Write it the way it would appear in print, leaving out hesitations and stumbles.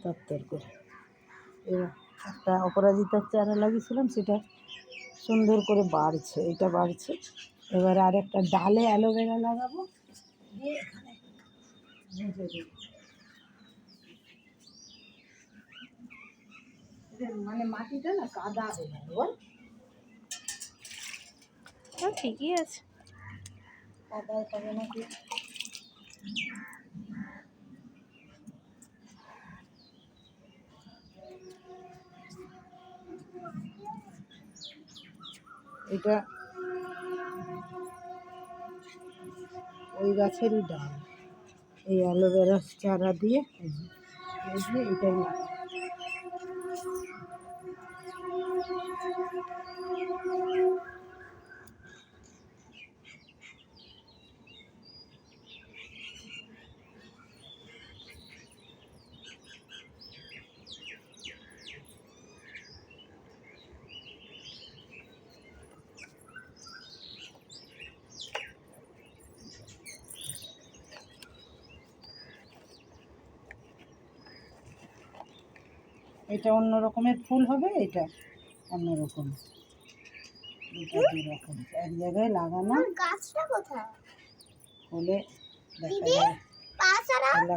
তত্তর করে। এবার একটা অপরাজিতার চারা লাগিয়েছিলাম, সেটা সুন্দর করে বাড়ছে, এটা বাড়ছে। এবার আর একটা ডালে অ্যালোভেরা লাগাবো, দিয়ে এখানে গুঁজে দেবো। মানে মাটিটা না কাদা হয়ে যাবে, বল ঠিকই আছে। কাদায় হবে নাকি। এটা ওই গাছেরই ডাল, এই অ্যালোভেরার চারা দিয়ে এটাই লাগাবো। এটা অন্য রকমের ফুল হবে, এটা অন্য রকম, এটা দু রকম এক জায়গায় লাগানো। গাছটা কোথায় হলে দেখা যাবে।